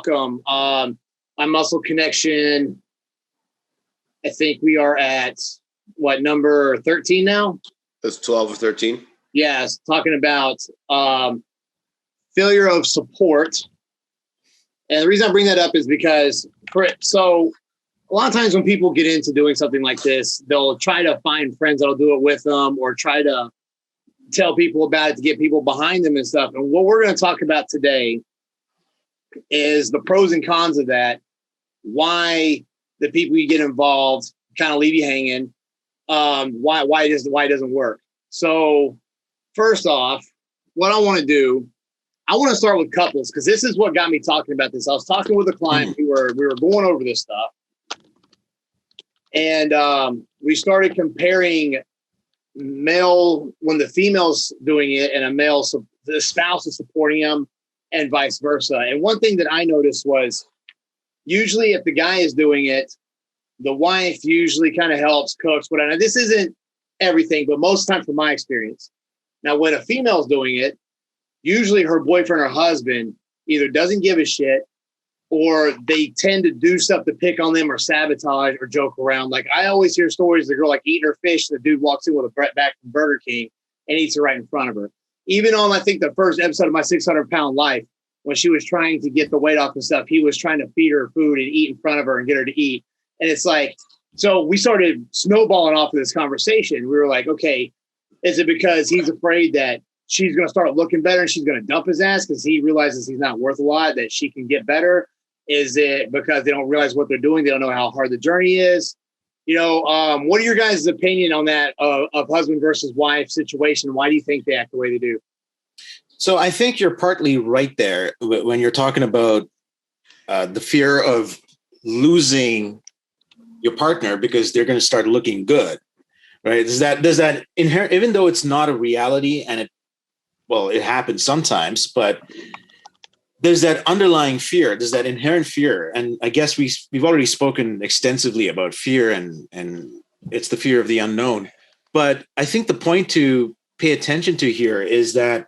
welcome. My muscle connection, I think we are at number 13 now? That's 12 or 13. Yes, talking about failure of support. And the reason I bring that up is because, so a lot of times when people get into doing something like this, they'll try to find friends that'll do it with them or try to tell people about it to get people behind them and stuff. And what we're going to talk about today is the pros and cons of that, why the people you get involved kind of leave you hanging, why it doesn't work. So first off, what I want to do, I want to start with couples because this is what got me talking about this. I was talking with a client. We were going over this stuff. And we started comparing male, when the female's doing it and the spouse is supporting them and vice versa. And one thing that I noticed was usually if the guy is doing it, the wife usually kind of helps, cooks, whatever. Now, this isn't everything, but most of the time from my experience. Now, when a female's doing it, usually her boyfriend or husband either doesn't give a shit or they tend to do stuff to pick on them or sabotage or joke around. Like I always hear stories of the girl like eating her fish. The dude walks in with a bag from Burger King and eats it right in front of her. Even on, I think, the first episode of My 600-Pound Life, when she was trying to get the weight off and stuff, he was trying to feed her food and eat in front of her and get her to eat. And it's like, so we started snowballing off of this conversation. We were like, okay, is it because he's afraid that she's going to start looking better and she's going to dump his ass because he realizes he's not worth a lot, that she can get better? Is it because they don't realize what they're doing? They don't know how hard the journey is. What are your guys' opinion on that of husband versus wife situation? Why do you think they act the way they do? So I think you're partly right there when you're talking about the fear of losing your partner because they're going to start looking good, right? Does that inherent, even though it's not a reality and it happens sometimes, but there's that underlying fear, there's that inherent fear. And I guess we've already spoken extensively about fear and it's the fear of the unknown. But I think the point to pay attention to here is that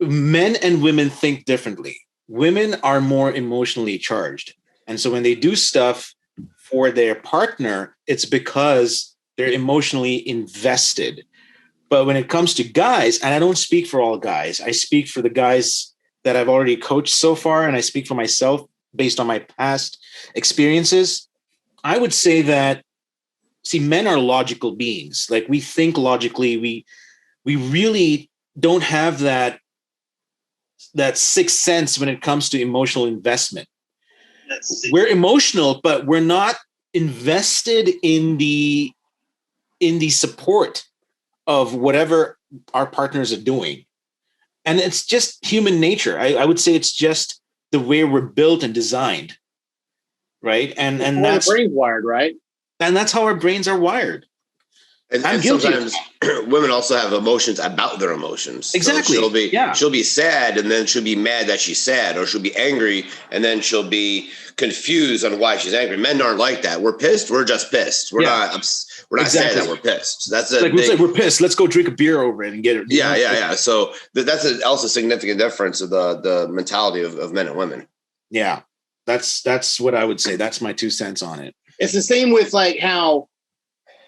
men and women think differently. Women are more emotionally charged. And so when they do stuff for their partner, it's because they're emotionally invested. But when it comes to guys, and I don't speak for all guys, I speak for the guys that I've already coached so far, and I speak for myself based on my past experiences, I would say that, men are logical beings. Like we think logically, we really don't have that sixth sense when it comes to emotional investment. We're emotional, but we're not invested in the support of whatever our partners are doing. And it's just human nature. I would say it's just the way we're built and designed, right? And that's how our brain's wired, right? And that's how our brains are wired. And sometimes women also have emotions about their emotions. Exactly. So she'll be sad and then she'll be mad that she's sad, or she'll be angry and then she'll be confused on why she's angry. Men aren't like that. We're pissed. We're just pissed. We're not sad that we're pissed. So that's we're pissed. Let's go drink a beer over it and get it. Yeah. So that's also a significant difference of the mentality of men and women. Yeah, that's what I would say. That's my 2 cents on it. It's the same with like how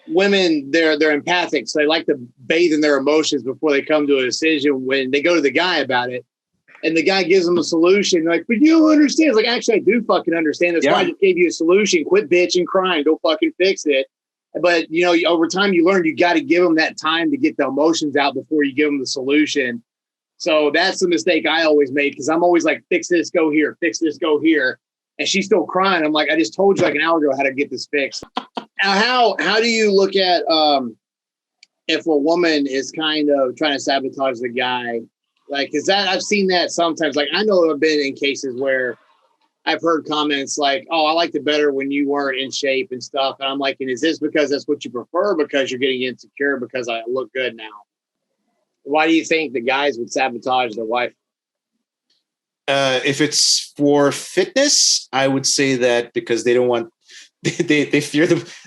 women, they're empathic. So they like to bathe in their emotions before they come to a decision. When they go to the guy about it and the guy gives them a solution, like, but you don't understand. It's like, actually, I do fucking understand. That's why I just gave you a solution. Quit bitching, crying, go fucking fix it. But, over time you learn you got to give them that time to get the emotions out before you give them the solution. So that's the mistake I always made, because I'm always like, fix this, go here, fix this, go here. And she's still crying. I'm like, I just told you like an hour ago how to get this fixed. Now, how do you look at if a woman is kind of trying to sabotage the guy? Like, is that, I've seen that sometimes. Like, I know I've been in cases where I've heard comments like, oh, I liked it better when you weren't in shape and stuff. And I'm like, and is this because that's what you prefer? Because you're getting insecure because I look good now? Why do you think the guys would sabotage their wife? If it's for fitness, I would say that because they don't want, they fear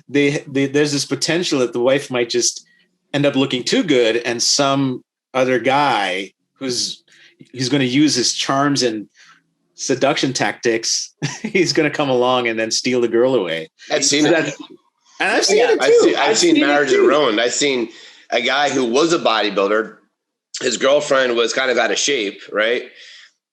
there's this potential that the wife might just end up looking too good, and some other guy who's going to use his charms and seduction tactics, he's going to come along and then steal the girl away. I've seen that. And I've seen it too. I've seen marriages ruined. I've seen a guy who was a bodybuilder. His girlfriend was kind of out of shape, right?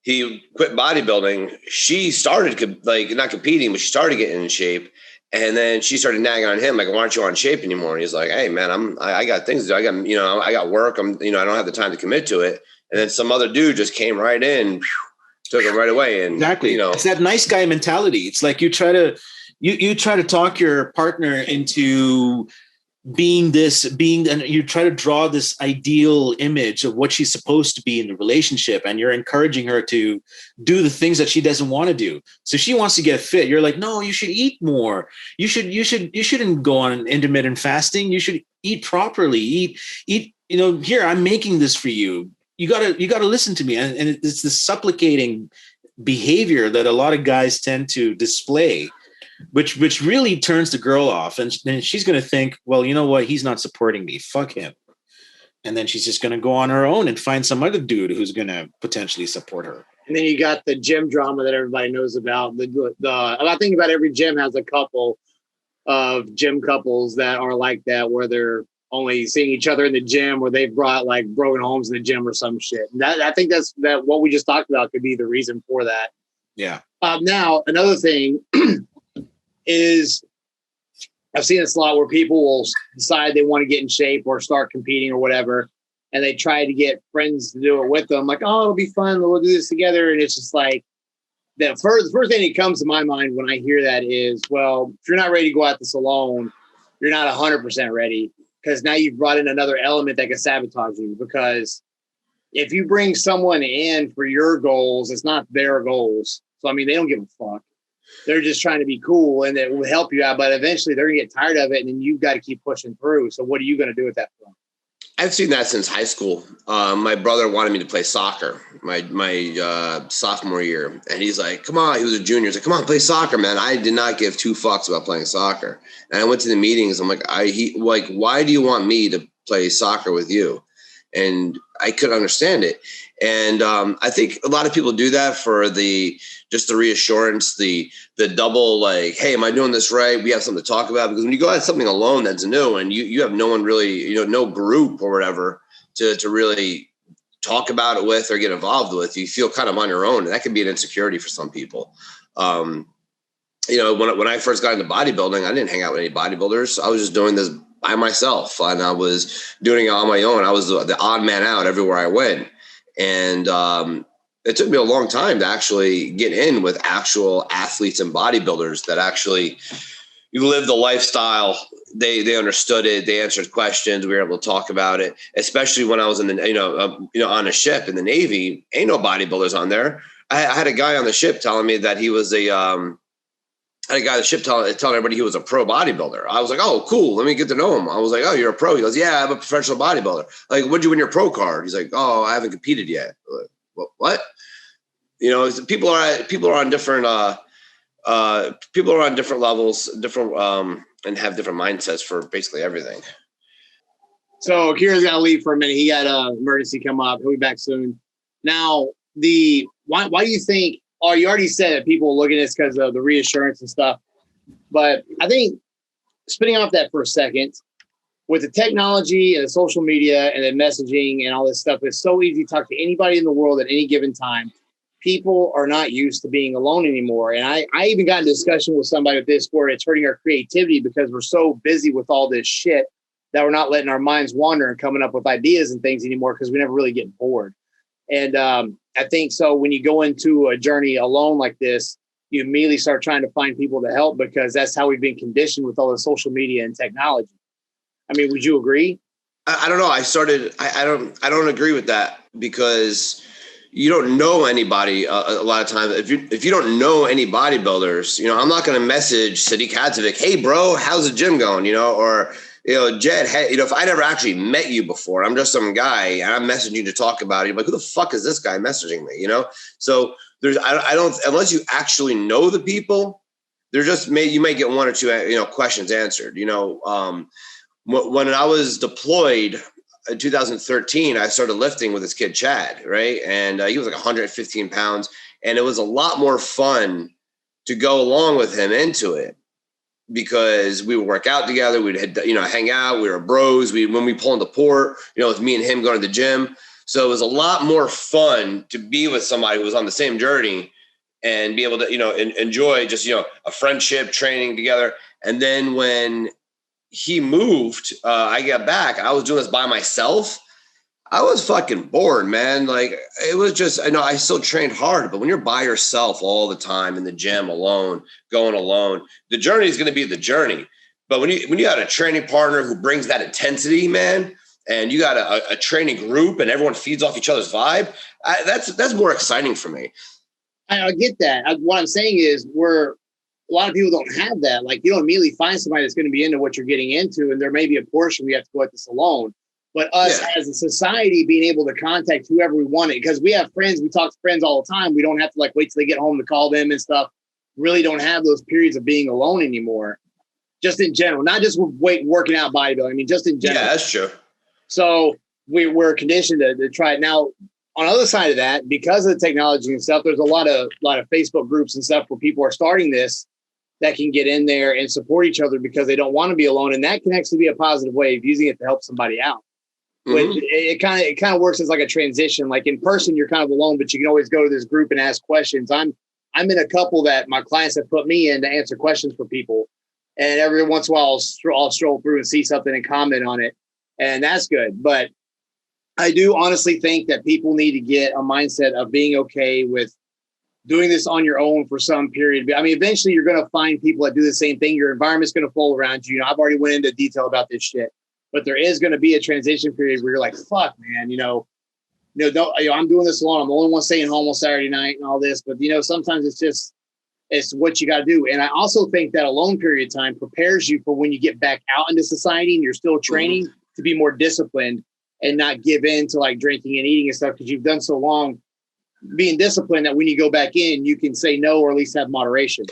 He quit bodybuilding. She started not competing, but she started getting in shape. And then she started nagging on him, like, why aren't you on shape anymore? And he's like, hey man, I got things to do. I got work. I don't have the time to commit to it. And then some other dude just came right in, took it right away. And exactly, it's that nice guy mentality. It's like you try to talk your partner into being, and you try to draw this ideal image of what she's supposed to be in the relationship, and you're encouraging her to do the things that she doesn't want to do. So she wants to get fit. You're like, no, you should eat more. You shouldn't go on intermittent fasting. You should eat properly. Eat. Here, I'm making this for you. You gotta listen to me. And it's this supplicating behavior that a lot of guys tend to display, which really turns the girl off. And then she's going to think, well, you know what? He's not supporting me. Fuck him. And then she's just going to go on her own and find some other dude who's going to potentially support her. And then you got the gym drama that everybody knows about. I think about every gym has a couple of gym couples that are like that, where they're only seeing each other in the gym, or they've brought like broken homes in the gym or some shit. And I think that's what we just talked about could be the reason for that. Yeah. Now, another thing is, I've seen this a lot where people will decide they want to get in shape or start competing or whatever, and they try to get friends to do it with them. Like, oh, it'll be fun. We'll do this together. And it's just like, the first thing that comes to my mind when I hear that is, well, if you're not ready to go at this alone, you're not 100% ready, because now you've brought in another element that can sabotage you. Because if you bring someone in for your goals, it's not their goals. So, I mean, they don't give a fuck. They're just trying to be cool, and it will help you out. But eventually they're going to get tired of it, and then you've got to keep pushing through. So what are you going to do at that point? I've seen that since high school. My brother wanted me to play soccer my sophomore year. And he's like, come on. He was a junior. He's like, come on, play soccer, man. I did not give two fucks about playing soccer. And I went to the meetings. I'm like, why do you want me to play soccer with you? And I couldn't understand it. And I think a lot of people do that for just the reassurance, the double, like, hey, am I doing this right? We have something to talk about. Because when you go at something alone that's new, and you have no one really, no group or whatever to really talk about it with or get involved with, you feel kind of on your own. And that can be an insecurity for some people. When I first got into bodybuilding, I didn't hang out with any bodybuilders. I was just doing this by myself, and I was doing it on my own. I was the odd man out everywhere I went. And it took me a long time to actually get in with actual athletes and bodybuilders that actually lived the lifestyle. They understood it. They answered questions. We were able to talk about it, especially when I was in the, on a ship in the Navy. Ain't no bodybuilders on there. I had a guy on the ship telling me that he was telling everybody he was a pro bodybuilder. I was like, oh, cool. Let me get to know him. I was like, oh, you're a pro. He goes, yeah, I'm a professional bodybuilder. Like, what'd you win your pro card? He's like, oh, I haven't competed yet. Like, what? People are on different levels, and have different mindsets for basically everything. So Akira's got to leave for a minute. He got an emergency come up. He'll be back soon. Now, why do you think? Oh, you already said that people look at this because of the reassurance and stuff. But I think, spinning off that for a second, with the technology and the social media and the messaging and all this stuff, it's so easy to talk to anybody in the world at any given time. People are not used to being alone anymore. And I even got in a discussion with somebody with this where it's hurting our creativity because we're so busy with all this shit that we're not letting our minds wander and coming up with ideas and things anymore because we never really get bored. And I think so when you go into a journey alone like this, you immediately start trying to find people to help because that's how we've been conditioned with all the social media and technology. I mean, would you agree? I don't know. I don't agree with that because you don't know anybody a lot of times. If you don't know any bodybuilders, I'm not going to message Sadiq Hadzovic, hey, bro, how's the gym going? Or Jed, hey, if I never actually met you before, I'm just some guy and I'm messaging you to talk about it. You're like, who the fuck is this guy messaging me? So I don't, unless you actually know the people, you may get one or two, questions answered. When I was deployed in 2013, I started lifting with this kid, Chad, right? And he was like 115 pounds. And it was a lot more fun to go along with him into it because we would work out together. We'd hang out. We were bros. When we pull into port, it was me and him going to the gym. So it was a lot more fun to be with somebody who was on the same journey and be able to, enjoy just, a friendship, training together. And then when he moved, I got back, I was doing this by myself. I was fucking bored, man. Like, it was just, I still trained hard, but when you're by yourself all the time in the gym alone, going alone, the journey is going to be the journey. But when you got a training partner who brings that intensity, man, and you got a training group and everyone feeds off each other's vibe, that's more exciting for me. I get that. What I'm saying is a lot of people don't have that. Like, you don't immediately find somebody that's going to be into what you're getting into. And there may be a portion we have to go at this alone. But us as a society being able to contact whoever we want, because we have friends, we talk to friends all the time. We don't have to wait till they get home to call them and stuff. Really don't have those periods of being alone anymore. Just in general, not just working out bodybuilding. I mean, just in general. Yeah, that's true. So we're conditioned to try it. Now, on the other side of that, because of the technology and stuff, there's a lot of Facebook groups and stuff where people are starting this that can get in there and support each other because they don't want to be alone. And that can actually be a positive way of using it to help somebody out. Mm-hmm. It kind of works as like a transition. Like, in person, you're kind of alone, but you can always go to this group and ask questions. I'm in a couple that my clients have put me in to answer questions for people. And every once in a while, I'll stroll through and see something and comment on it. And that's good. But I do honestly think that people need to get a mindset of being okay with doing this on your own for some period. I mean, eventually you're going to find people that do the same thing. Your environment's going to fall around you. I've already went into detail about this shit. But there is going to be a transition period where you're like, fuck, man, I'm doing this alone. I'm the only one staying home on Saturday night and all this. But, sometimes it's what you got to do. And I also think that alone period of time prepares you for when you get back out into society and you're still training to be more disciplined and not give in to drinking and eating and stuff, because you've done so long being disciplined that when you go back in, you can say no, or at least have moderation.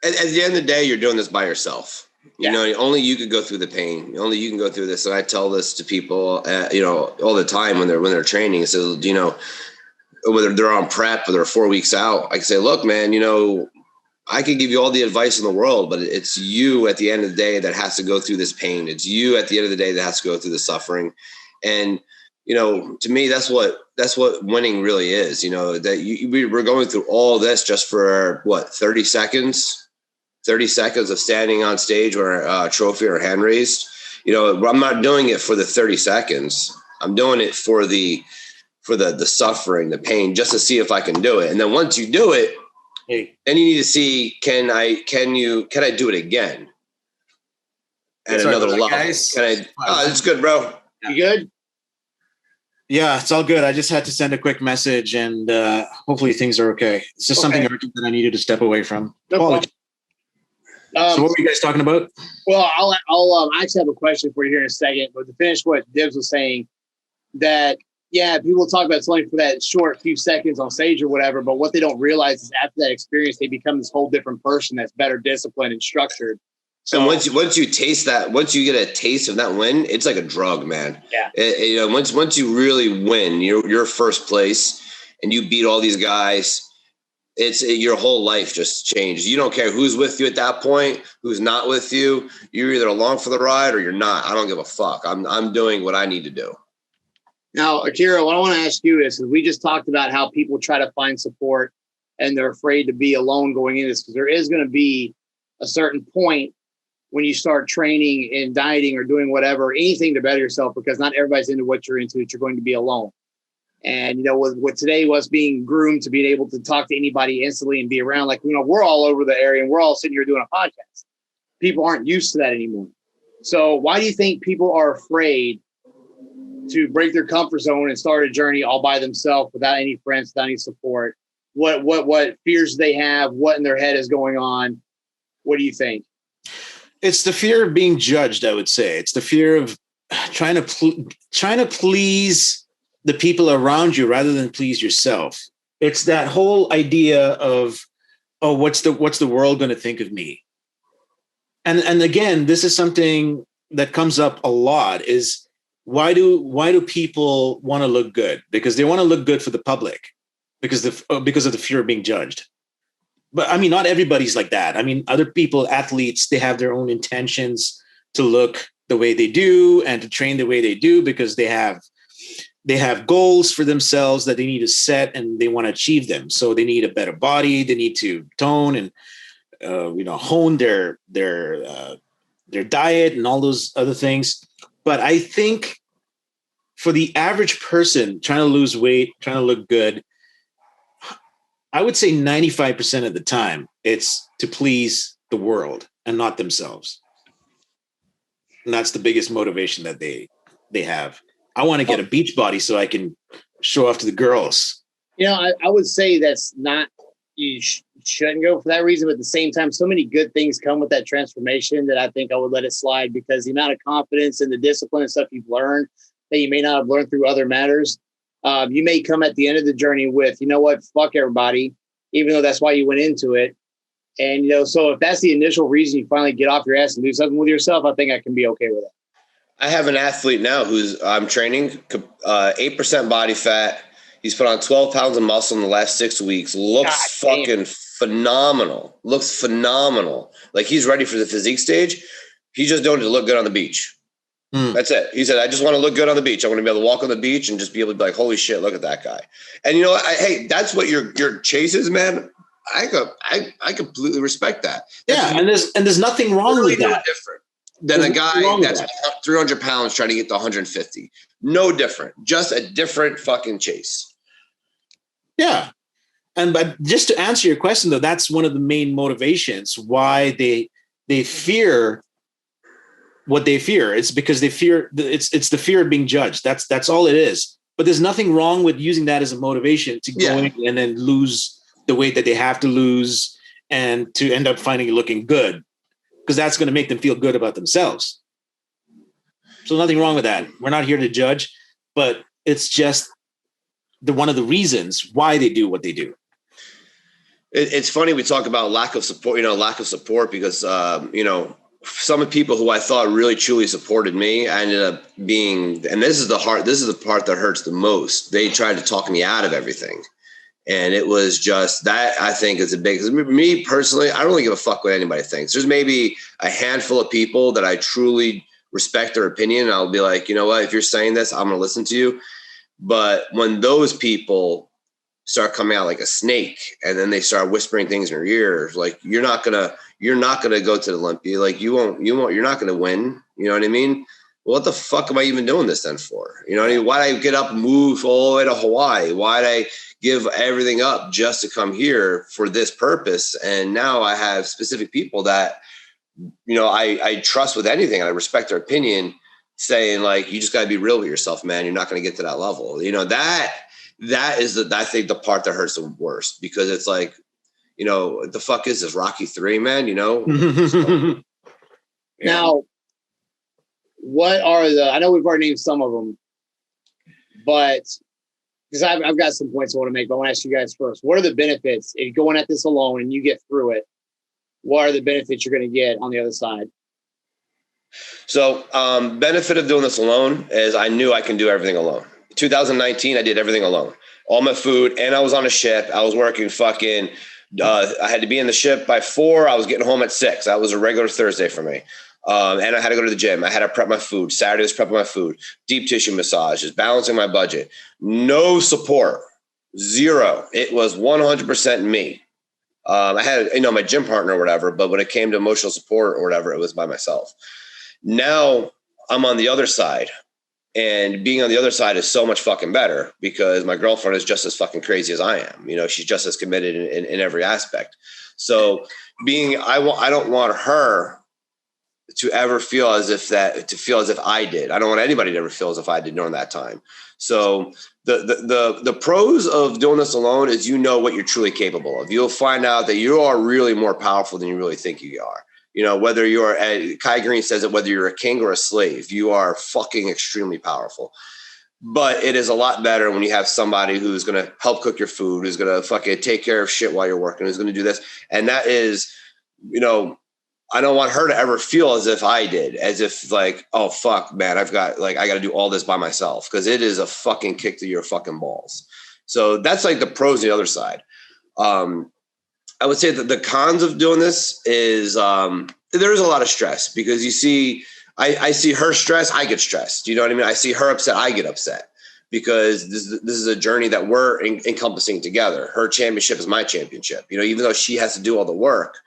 At the end of the day, you're doing this by yourself. Yeah. Only you could go through the pain. Only you can go through this. And I tell this to people, all the time when they're training. So, whether they're on prep or they're 4 weeks out, I can say, look, man, I can give you all the advice in the world, but it's you at the end of the day that has to go through this pain. It's you at the end of the day that has to go through the suffering. And, to me, that's what winning really is, that we're going through all this just for 30 seconds of standing on stage or a trophy or hand raised. I'm not doing it for the 30 seconds. I'm doing it for the suffering, the pain, just to see if I can do it. And then once you do it, then you need to see, can I do it again at another level? Guys? It's good, bro. You good? Yeah, it's all good. I just had to send a quick message, and hopefully things are okay. It's just something urgent that I needed to step away from. No problem. So what were you guys talking about? Well, I'll actually have a question for you here in a second, but to finish what Dibs was saying, that, people talk about it's only for that short few seconds on stage or whatever, but what they don't realize is after that experience, they become this whole different person that's better disciplined and structured. So once you taste that, once you get a taste of that win, it's like a drug, man. Yeah. Once you really win, you're first place and you beat all these guys, your whole life just changed. You don't care who's with you at that point, who's not with you. You're either along for the ride or you're not. I don't give a fuck. I'm doing what I need to do. Now, Akira, what I want to ask you is we just talked about how people try to find support and they're afraid to be alone going into this, because there is going to be a certain point when you start training and dieting or doing whatever, anything to better yourself, because not everybody's into what you're into, that you're going to be alone. And, with today was being groomed to being able to talk to anybody instantly and be around, we're all over the area and we're all sitting here doing a podcast. People aren't used to that anymore. So why do you think people are afraid to break their comfort zone and start a journey all by themselves without any friends, without any support? What fears they have? What in their head is going on? What do you think? It's the fear of being judged, I would say. It's the fear of trying to please the people around you rather than please yourself. It's that whole idea of, what's the world going to think of me? And again, this is something that comes up a lot, is why do people want to look good? Because they want to look good for the public. because of the fear of being judged. But I mean, not everybody's like that. I mean, other people, athletes, they have their own intentions to look the way they do and to train the way they do because they have goals for themselves that they need to set and they want to achieve them. So they need a better body. They need to tone and hone their diet and all those other things. But I think for the average person trying to lose weight, trying to look good, I would say 95% of the time it's to please the world and not themselves. And that's the biggest motivation that they have. I want to get a beach body so I can show off to the girls. I would say that's not, you shouldn't go for that reason. But at the same time, so many good things come with that transformation that I think I would let it slide because the amount of confidence and the discipline and stuff you've learned that you may not have learned through other matters. You may come at the end of the journey with, you know what, fuck everybody, even though that's why you went into it. And, so if that's the initial reason you finally get off your ass and do something with yourself, I think I can be okay with it. I have an athlete now who's I'm training, 8% body fat. He's put on 12 pounds of muscle in the last 6 weeks. Looks fucking phenomenal. Looks phenomenal. Like he's ready for the physique stage. He's just doing it to look good on the beach. That's it. He said, I just want to look good on the beach. I want to be able to walk on the beach and just be able to be like, holy shit, look at that guy. And hey, that's what your chase is, man. I completely respect that. That's there's nothing wrong with that. Different than a guy that's 300 pounds trying to get to 150. No different. Just a different fucking chase. Yeah. But just to answer your question though, that's one of the main motivations why they fear what they fear. It's because they fear it's the fear of being judged. That's all it is. But there's nothing wrong with using that as a motivation to go in and then lose the weight that they have to lose and to end up finding it looking good, because that's going to make them feel good about themselves. So nothing wrong with that. We're not here to judge, but it's just one of the reasons why they do what they do. It's funny. We talk about lack of support, because, some of the people who I thought really truly supported me, I ended up being, and this is the part that hurts the most. They tried to talk me out of everything. And it was just that, I think, is a big, because me personally, I don't really give a fuck what anybody thinks. There's maybe a handful of people that I truly respect their opinion. And I'll be like, you know what, if you're saying this, I'm going to listen to you. But when those people start coming out like a snake and then they start whispering things in your ears, like, you're not going to go to the Olympia. Like you're not going to win. You know what I mean? Well, what the fuck am I even doing this then for? You know what I mean? Why'd I get up and move all the way to Hawaii? Why'd I give everything up just to come here for this purpose? And now I have specific people that, I trust with anything. And I respect their opinion, saying like, you just got to be real with yourself, man. You're not going to get to that level. That is I think the part that hurts the worst, because it's like, what the fuck is this, Rocky 3, man? So, Now, what are I know we've already named some of them, but because I've got some points I want to make, but I want to ask you guys first. What are the benefits if you're going at this alone and you get through it? What are the benefits you're going to get on the other side? So, benefit of doing this alone is I knew I can do everything alone. 2019, I did everything alone. All my food, and I was on a ship. I was working fucking, I had to be in the ship by 4. I was getting home at 6. That was a regular Thursday for me. And I had to go to the gym. I had to prep my food. Saturday was prepping my food, deep tissue massages, balancing my budget. No support, 0. It was 100% me. I had, my gym partner or whatever, but when it came to emotional support or whatever, it was by myself. Now I'm on the other side, and being on the other side is so much fucking better because my girlfriend is just as fucking crazy as I am. She's just as committed in every aspect. So I don't want her to ever feel as if I did. I don't want anybody to ever feel as if I did during that time. So the pros of doing this alone is what you're truly capable of. You'll find out that you are really more powerful than you really think you are. Whether you're, Kai Green says it, whether you're a king or a slave, you are fucking extremely powerful. But it is a lot better when you have somebody who's going to help cook your food, who's going to fucking take care of shit while you're working, who's going to do this. And that is, I don't want her to ever feel as if I did, as if like, oh, fuck, man, I got to do all this by myself. Because it is a fucking kick to your fucking balls. So that's like the pros on the other side. I would say that the cons of doing this is there is a lot of stress because you see, I see her stress, I get stressed. You know what I mean? I see her upset, I get upset because this is a journey that we're encompassing together. Her championship is my championship. You know, even though she has to do all the work,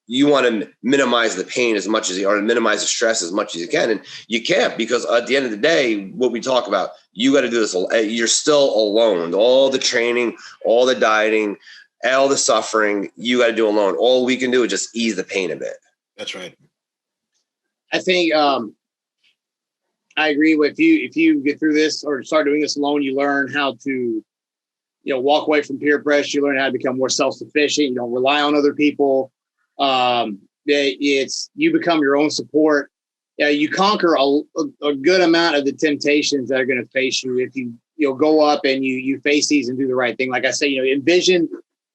you want to minimize the pain as much as or minimize the stress as much as you can. And you can't, because at the end of the day, what we talk about, you got to do this. You're still alone. All the training, all the dieting, all the suffering, you got to do alone. All we can do is just ease the pain a bit. That's right. I think I agree with you. If you get through this or start doing this alone, you learn how to, walk away from peer pressure. You learn how to become more self-sufficient. You don't rely on other people. You become your own support. You conquer a good amount of the temptations that are going to face you if you go up and you face these and do the right thing. Like I say, envision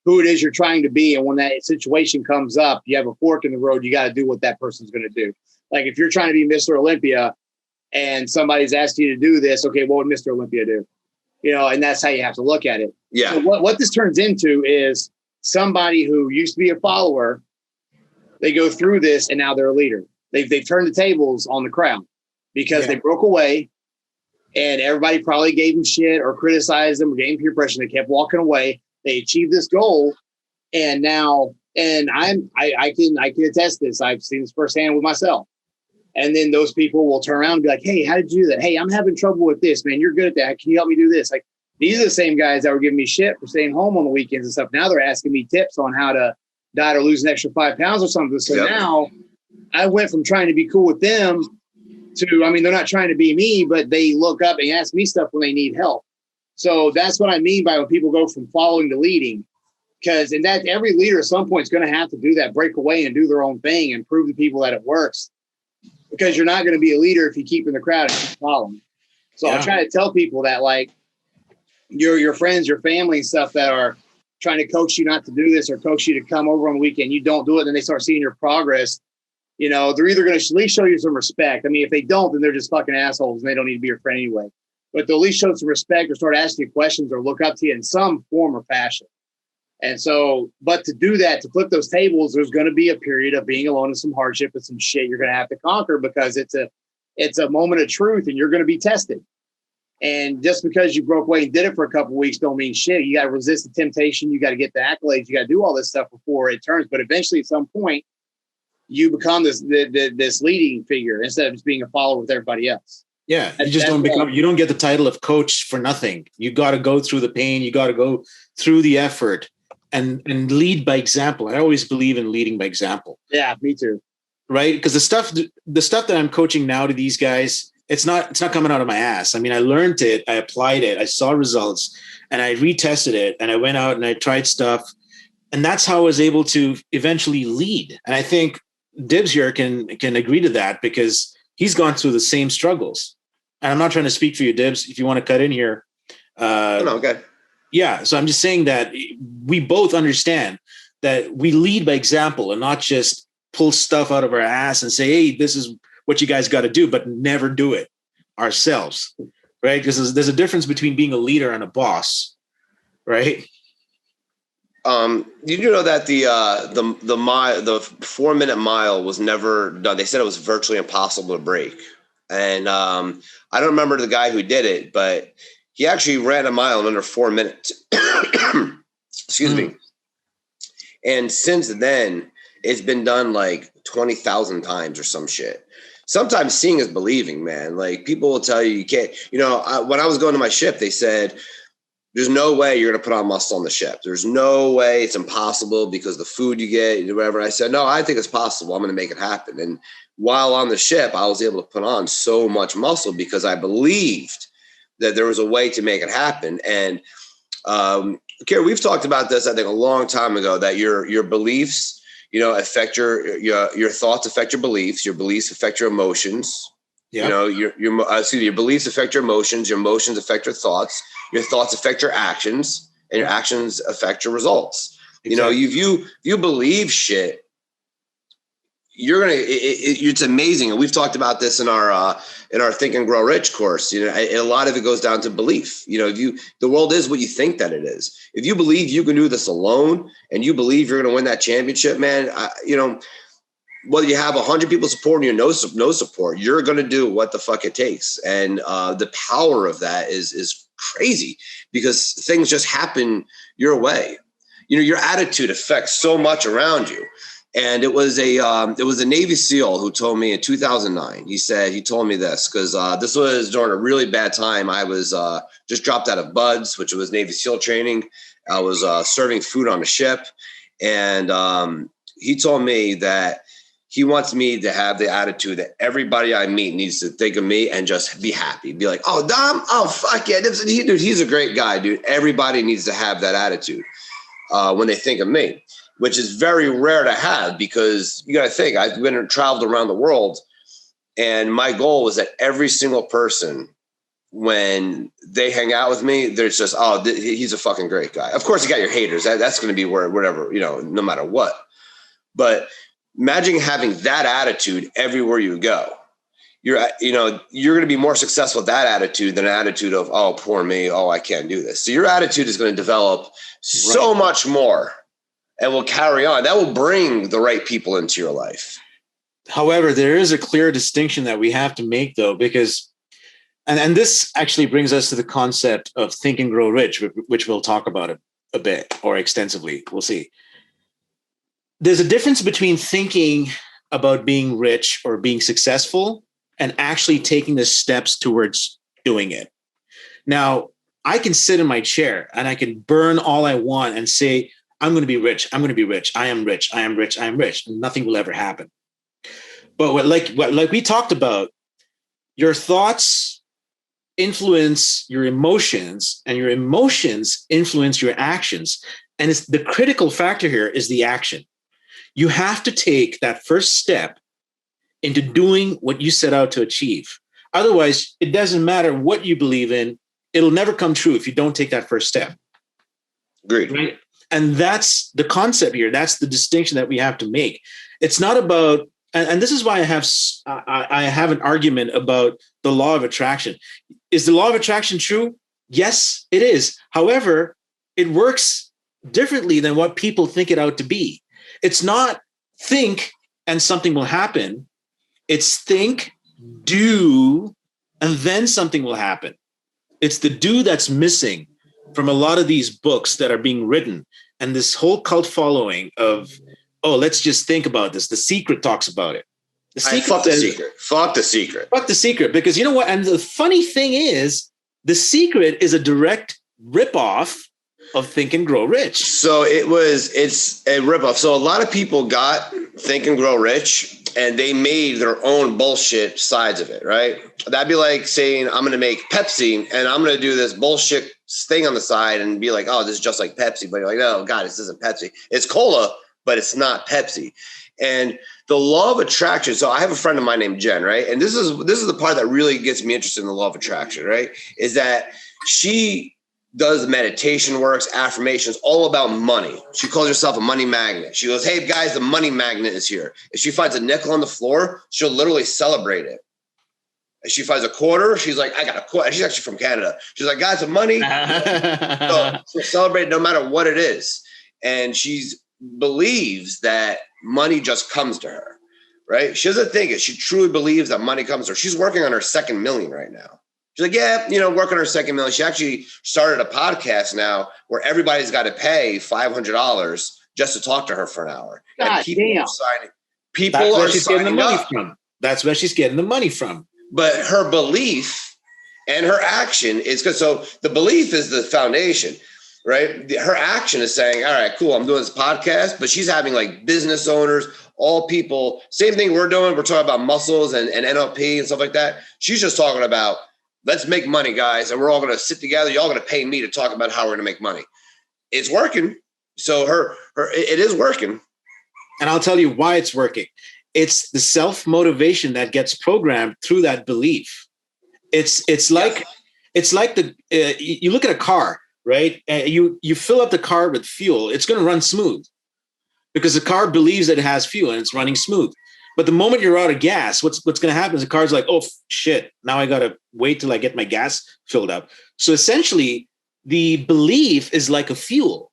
who it is you're trying to be, and when that situation comes up, you have a fork in the road. You got to do what that person's going to do. Like if you're trying to be Mr. Olympia and somebody's asked you to do this, okay, what would Mr. Olympia do? And that's how you have to look at it. Yeah. So what this turns into is somebody who used to be a follower. They go through this and now they're a leader. They've turned the tables on the crowd because they broke away and everybody probably gave them shit or criticized them or gave them peer pressure. They kept walking away. They achieved this goal. And now, I can attest this. I've seen this firsthand with myself. And then those people will turn around and be like, hey, how did you do that? Hey, I'm having trouble with this, man. You're good at that. Can you help me do this? Like, these are the same guys that were giving me shit for staying home on the weekends and stuff. Now they're asking me tips on how to diet or lose an extra 5 pounds or something. So now I went from trying to be cool with them to, they're not trying to be me, but they look up and ask me stuff when they need help. So that's what I mean by when people go from following to leading. Because that every leader at some point is going to have to do that, break away and do their own thing and prove to people that it works. Because you're not going to be a leader if you keep in the crowd and keep following. So I try to tell people that, like, your friends, your family and stuff that are trying to coach you not to do this or coach you to come over on the weekend, you don't do it, then they start seeing your progress. They're either going to at least show you some respect. If they don't, then they're just fucking assholes and they don't need to be your friend anyway. But they'll at least show some respect or start asking you questions or look up to you in some form or fashion. And so, but to do that, to flip those tables, there's going to be a period of being alone and some hardship and some shit you're going to have to conquer because it's a moment of truth and you're going to be tested. And just because you broke away and did it for a couple of weeks don't mean shit. You got to resist the temptation. You got to get the accolades. You got to do all this stuff before it turns. But eventually, at some point, you become this leading figure instead of just being a follower with everybody else. Yeah, you don't get the title of coach for nothing. You got to go through the pain. You got to go through the effort and lead by example. I always believe in leading by example. Yeah, me too. Right? Because the stuff that I'm coaching now to these guys, it's not coming out of my ass. I learned it, I applied it, I saw results, and I retested it, and I went out and I tried stuff, and that's how I was able to eventually lead. And I think Dibs here can agree to that because he's gone through the same struggles. And I'm not trying to speak for you, Dibs. If you want to cut in here, okay. Yeah. So I'm just saying that we both understand that we lead by example and not just pull stuff out of our ass and say, hey, this is what you guys got to do, but never do it ourselves, right? Because there's a difference between being a leader and a boss, right? Did you know that the 4-minute mile was never done? They said it was virtually impossible to break. And I don't remember the guy who did it, but he actually ran a mile in under 4 minutes. Excuse me. And since then, it's been done like 20,000 times or some shit. Sometimes seeing is believing, man. Like people will tell you can't. When I was going to my ship, they said, there's no way you're going to put on muscle on the ship. There's no way. It's impossible because the food you get, whatever. I said, no, I think it's possible. I'm going to make it happen. And while on the ship, I was able to put on so much muscle because I believed that there was a way to make it happen. And Akira, we've talked about this, I think, a long time ago, that your beliefs, affect your thoughts affect your beliefs affect your emotions. Yep. Your beliefs affect your emotions affect your thoughts affect your actions, and your actions affect your results. Exactly. If you believe shit, you're gonna. It's amazing, and we've talked about this in our Think and Grow Rich course. You know, a lot of it goes down to belief. You know, the world is what you think that it is. If you believe you can do this alone, and you believe you're going to win that championship, man, you know, whether you have 100 people supporting you, no support, you're going to do what the fuck it takes. And the power of that is crazy, because things just happen your way. You know, your attitude affects so much around you. And it was a Navy SEAL who told me in 2009. He told me this because this was during a really bad time. I was just dropped out of BUDS, which was Navy SEAL training. I was serving food on a ship, and he told me that he wants me to have the attitude that everybody I meet needs to think of me and just be happy. Be like, oh, Dom, oh, fuck yeah. Dude, he's a great guy, dude. Everybody needs to have that attitude when they think of me, which is very rare to have, because you got to think, I've traveled around the world, and my goal was that every single person, when they hang out with me, there's just, oh, he's a fucking great guy. Of course, you got your haters. That's going to be whatever, you know, no matter what. But imagine having that attitude everywhere you go. You're going to be more successful with that attitude than an attitude of, oh, poor me. Oh, I can't do this. So your attitude is going to develop so much more and will carry on. That will bring the right people into your life. However, there is a clear distinction that we have to make, though, because, and this actually brings us to the concept of Think and Grow Rich, which we'll talk about a bit or extensively. We'll see. There's a difference between thinking about being rich or being successful and actually taking the steps towards doing it. Now, I can sit in my chair and I can burn all I want and say, I'm going to be rich. I'm going to be rich. I am rich. I am rich. I am rich. And nothing will ever happen. But like we talked about, your thoughts influence your emotions, and your emotions influence your actions. And it's the critical factor here is the action. You have to take that first step into doing what you set out to achieve. Otherwise, it doesn't matter what you believe in. It'll never come true if you don't take that first step. Great. Right? And that's the concept here. That's the distinction that we have to make. It's not about, and this is why I have an argument about the law of attraction. Is the law of attraction true? Yes, it is. However, it works differently than what people think it out to be. It's not think and something will happen. It's think, do, and then something will happen. It's the do that's missing from a lot of these books that are being written, and this whole cult following of, oh, let's just think about this. The Secret talks about it. Fuck the secret. Fuck the secret. Fuck the secret. Because you know what? And the funny thing is, The Secret is a direct ripoff of Think and Grow Rich. So it's a ripoff. So a lot of people got Think and Grow Rich and they made their own bullshit sides of it, right? That'd be like saying, I'm going to make Pepsi and I'm going to do this bullshit thing on the side and be like, oh, this is just like Pepsi. But you're like, oh God, this isn't Pepsi. It's cola, but it's not Pepsi. And the law of attraction. So I have a friend of mine named Jen, right? And this is the part that really gets me interested in the law of attraction, right? Is that she does meditation works, affirmations, all about money. She calls herself a money magnet. She goes, hey guys, the money magnet is here. If she finds a nickel on the floor, she'll literally celebrate it. If she finds a quarter, she's like, I got a quarter. She's actually from Canada. She's like, guys, the money. So she'll celebrate no matter what it is. And she believes that money just comes to her, right? She doesn't think it. She truly believes that money comes to her. She's working on her second million right now. She's like, yeah, working on her second million. She actually started a podcast now where everybody's got to pay $500 just to talk to her for an hour. God and people damn. are signing. People are signing up. That's where she's getting the money from. But her belief and her action is good. So the belief is the foundation, right? Her action is saying, all right, cool, I'm doing this podcast, but she's having like business owners, all people, same thing we're doing. We're talking about muscles and NLP and stuff like that. She's just talking about, let's make money, guys. And we're all going to sit together. Y'all going to pay me to talk about how we're going to make money. It's working. So it is working. And I'll tell you why it's working. It's the self-motivation that gets programmed through that belief. It's like you look at a car, right? You fill up the car with fuel. It's going to run smooth because the car believes that it has fuel and it's running smooth. But the moment you're out of gas, what's going to happen is the car's like, oh, shit, now I got to wait till I get my gas filled up. So essentially, the belief is like a fuel.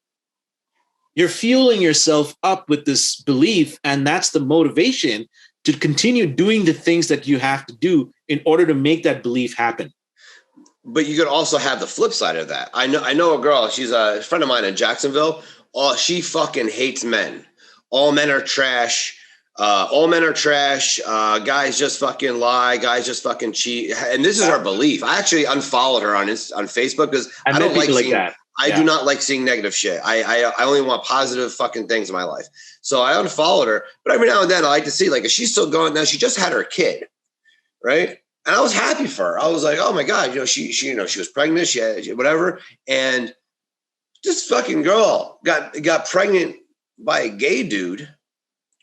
You're fueling yourself up with this belief, and that's the motivation to continue doing the things that you have to do in order to make that belief happen. But you could also have the flip side of that. I know a girl, she's a friend of mine in Jacksonville. She fucking hates men. All men are trash. Guys just fucking lie. Guys just fucking cheat. And this is her belief. I actually unfollowed her on Facebook because I don't like seeing that. I do not like seeing negative shit. I only want positive fucking things in my life. So I unfollowed her. But every now and then I like to see, like, if she's still going now, she just had her kid, right? And I was happy for her. I was like, oh my God, she was pregnant, she had whatever. And this fucking girl got pregnant by a gay dude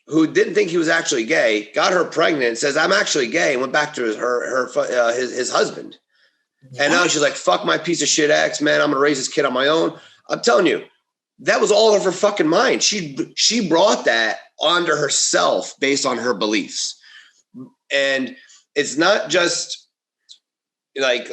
who didn't think he was actually gay, got her pregnant, says, I'm actually gay, and went back to his husband. And now she's like, fuck my piece of shit ex, man. I'm going to raise this kid on my own. I'm telling you, that was all of her fucking mind. She brought that onto herself based on her beliefs. And it's not just like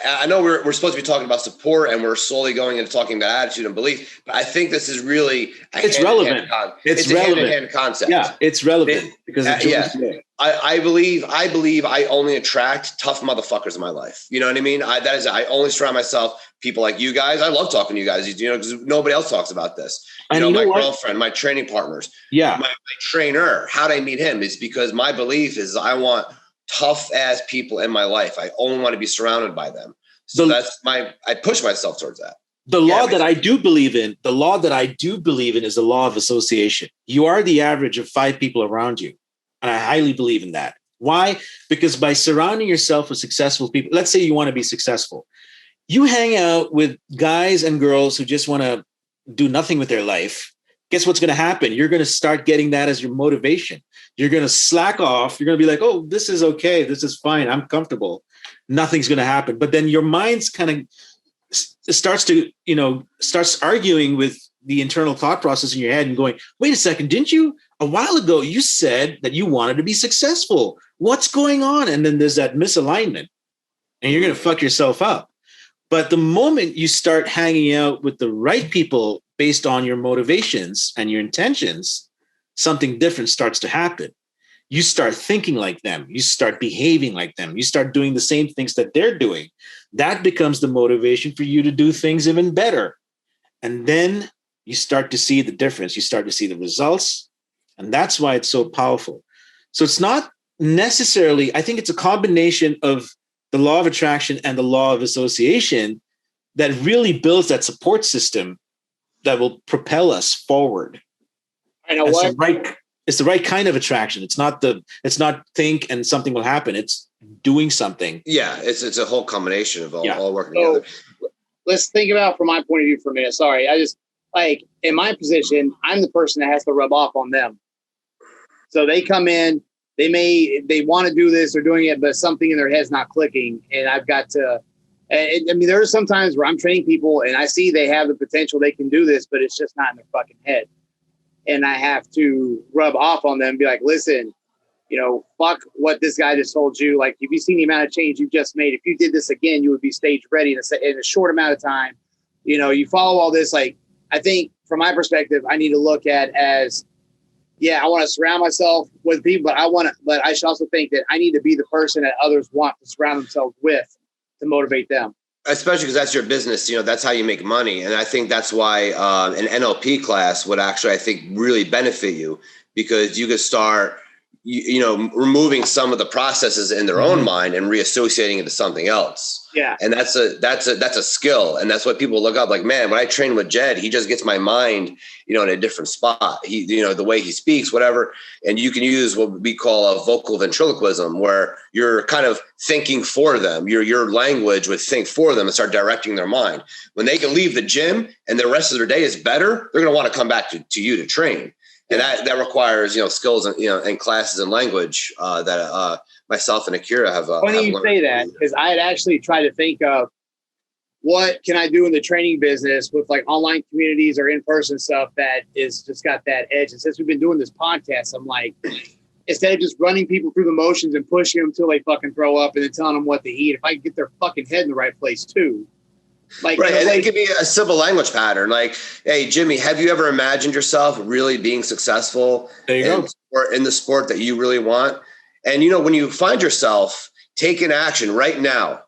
I know we're supposed to be talking about support, and we're slowly going into talking about attitude and belief, but I think this is really it's relevant. It's a hand-in-hand concept. Yeah, it's relevant because I believe I only attract tough motherfuckers in my life. You know what I mean? I only surround myself people like you guys. I love talking to you guys. Because nobody else talks about this. You know my girlfriend, my training partners, my trainer. How did I meet him? Is because my belief is I want tough ass people in my life. I only want to be surrounded by them. So I push myself towards that. The law that I do believe in is the law of association. You are the average of 5 people around you. And I highly believe in that. Why? Because by surrounding yourself with successful people, let's say you want to be successful. You hang out with guys and girls who just want to do nothing with their life. Guess what's going to happen? You're going to start getting that as your motivation. You're going to slack off. You're going to be like, oh, this is okay. This is fine. I'm comfortable. Nothing's going to happen. But then your mind's kind of starts arguing with the internal thought process in your head and going, wait a second, didn't you? A while ago, you said that you wanted to be successful. What's going on? And then there's that misalignment and you're going to fuck yourself up. But the moment you start hanging out with the right people based on your motivations and your intentions, something different starts to happen. You start thinking like them. You start behaving like them. You start doing the same things that they're doing. That becomes the motivation for you to do things even better. And then you start to see the difference. You start to see the results. And that's why it's so powerful. So it's not necessarily, I think it's a combination of the law of attraction and the law of association that really builds that support system that will propel us forward. I know what? It's the right kind of attraction. It's not think and something will happen. It's doing something. Yeah, it's a whole combination of all working together. Let's think about from my point of view for a minute. Sorry, I just in my position, I'm the person that has to rub off on them. So they come in, they want to do this, they're doing it, but something in their head's not clicking, and I've got to. I mean, there are some times where I'm training people and I see they have the potential, they can do this, but it's just not in their fucking head. And I have to rub off on them and be like, listen, fuck what this guy just told you. Like, if you seen the amount of change you've just made, if you did this again, you would be stage ready in a short amount of time. You follow all this. Like, I think from my perspective, I need to look at as, I want to surround myself with people, but I should also think that I need to be the person that others want to surround themselves with to motivate them. Especially because that's your business, that's how you make money. And I think that's why an NLP class would actually, I think, really benefit you, because you could start, removing some of the processes in their own mind and reassociating it to something else. Yeah. And that's a skill. And that's what people look up. Like, man, when I train with Jed, he just gets my mind, in a different spot. He, the way he speaks, whatever. And you can use what we call a vocal ventriloquism, where you're kind of thinking for them. Your language would think for them and start directing their mind. When they can leave the gym and the rest of their day is better, they're going to want to come back to you to train. And that requires, skills and, and classes and language that myself and Akira have. Funny you say that, because I had actually tried to think of what can I do in the training business with like online communities or in-person stuff that is just got that edge. And since we've been doing this podcast, I'm like, instead of just running people through the motions and pushing them until they fucking throw up and then telling them what to eat, if I can get their fucking head in the right place too. Like, right. And it could be a simple language pattern. Like, hey, Jimmy, have you ever imagined yourself really being successful in the sport that you really want? And, you know, when you find yourself taking action right now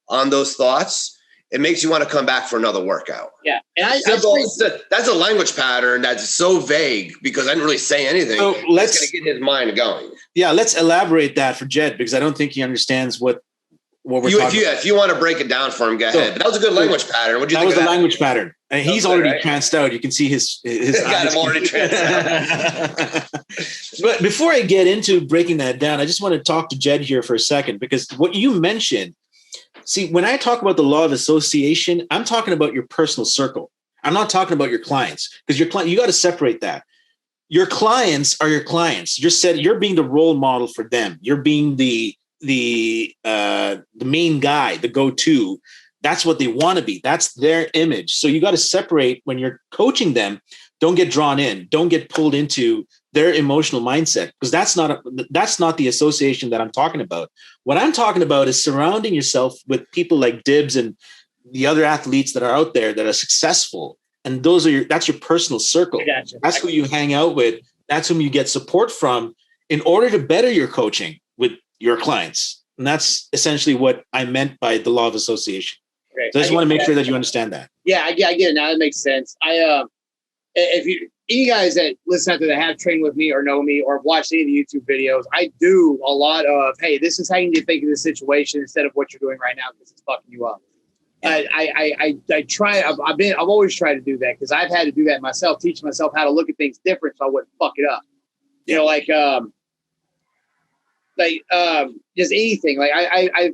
on those thoughts, it makes you want to come back for another workout. Yeah. And that's a language pattern that's so vague because I didn't really say anything. So let's going to get his mind going. Yeah. Let's elaborate that for Jed, because I don't think he understands what we're talking about. If you want to break it down for him, go ahead. But that was a good language pattern. What do you think? That was the language pattern. And he's already tranced out. You can see his got him already tranced out. But before I get into breaking that down, I just want to talk to Jed here for a second, because what you mentioned, see, when I talk about the law of association, I'm talking about your personal circle. I'm not talking about your clients, because you got to separate that. Your clients are your clients. You're being the role model for them. You're being the main guy, the go-to. That's what they want to be. That's their image. So you got to separate when you're coaching them. Don't get drawn in. Don't get pulled into their emotional mindset, because that's not the association that I'm talking about. What I'm talking about is surrounding yourself with people like Dibs and the other athletes that are out there that are successful. And that's your personal circle. Gotcha. That's who you hang out with. That's whom you get support from in order to better your coaching with your clients. And that's essentially what I meant by the law of association. Great. So I just want to make sure that you understand that. Yeah, I get it now. That makes sense. If you guys that listen out there that have trained with me or know me or watched any of the YouTube videos, I do a lot of, hey, this is how you need to think of this situation instead of what you're doing right now because it's fucking you up. I try. I've always tried to do that because I've had to do that myself, teach myself how to look at things different so I wouldn't fuck it up. You know, just anything. Like I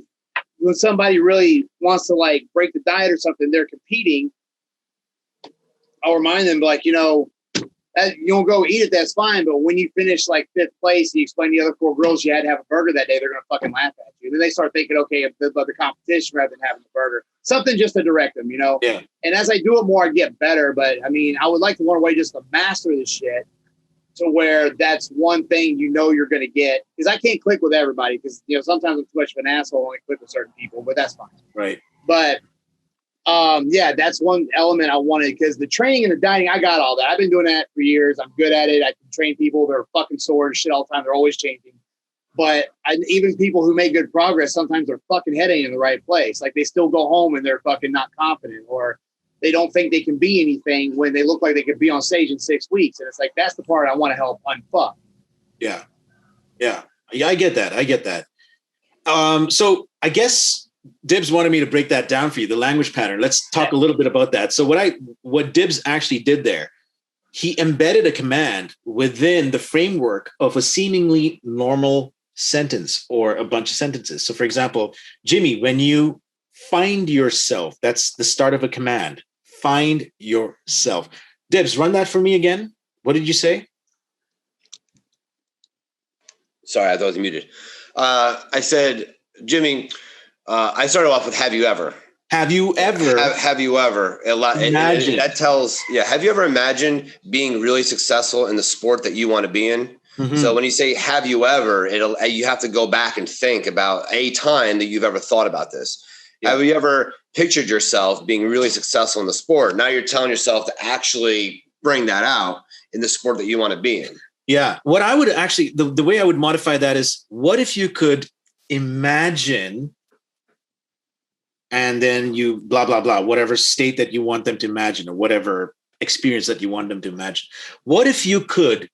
when somebody really wants to like break the diet or something, they're competing. I'll remind them, like, you know, you don't go eat it, that's fine. But when you finish like 5th place, and you explain to the other 4 girls you had to have a burger that day, they're going to fucking laugh at you. Then they start thinking, okay, about the competition rather than having the burger. Something just to direct them, you know? Yeah. And as I do it more, I get better. But I mean, I would like to learn a way just to master this shit to where that's one thing you know you're going to get. Because I can't click with everybody because, you know, sometimes I'm too much of an asshole when I click with certain people, but that's fine. Right. But yeah, that's one element I wanted because the training and the dieting, I got all that. I've been doing that for years. I'm good at it. I can train people. They're fucking sore and shit all the time. They're always changing. But even people who make good progress, sometimes their fucking head ain't in the right place. Like they still go home and they're fucking not confident, or they don't think they can be anything when they look like they could be on stage in 6 weeks. And it's like, that's the part I want to help unfuck. Yeah. Yeah. Yeah. I get that. So I guess Dibs wanted me to break that down for you, the language pattern. Let's talk a little bit about that. So what Dibs actually did there, he embedded a command within the framework of a seemingly normal sentence or a bunch of sentences. So for example, Jimmy, when you find yourself, that's the start of a command. Find yourself. Dibs, run that for me again. What did you say? Sorry, I thought I was muted. I said, Jimmy, I started off with "Have you ever?" Have you ever? Have you ever? Imagine. That tells, Have you ever imagined being really successful in the sport that you want to be in? Mm-hmm. So when you say "Have you ever?" You have to go back and think about a time that you've ever thought about this. Yeah. Have you ever pictured yourself being really successful in the sport? Now you're telling yourself to actually bring that out in the sport that you want to be in. Yeah. What I would actually, the way I would modify that is, what if you could imagine, and then you blah, blah, blah, whatever state that you want them to imagine or whatever experience that you want them to imagine. What if you could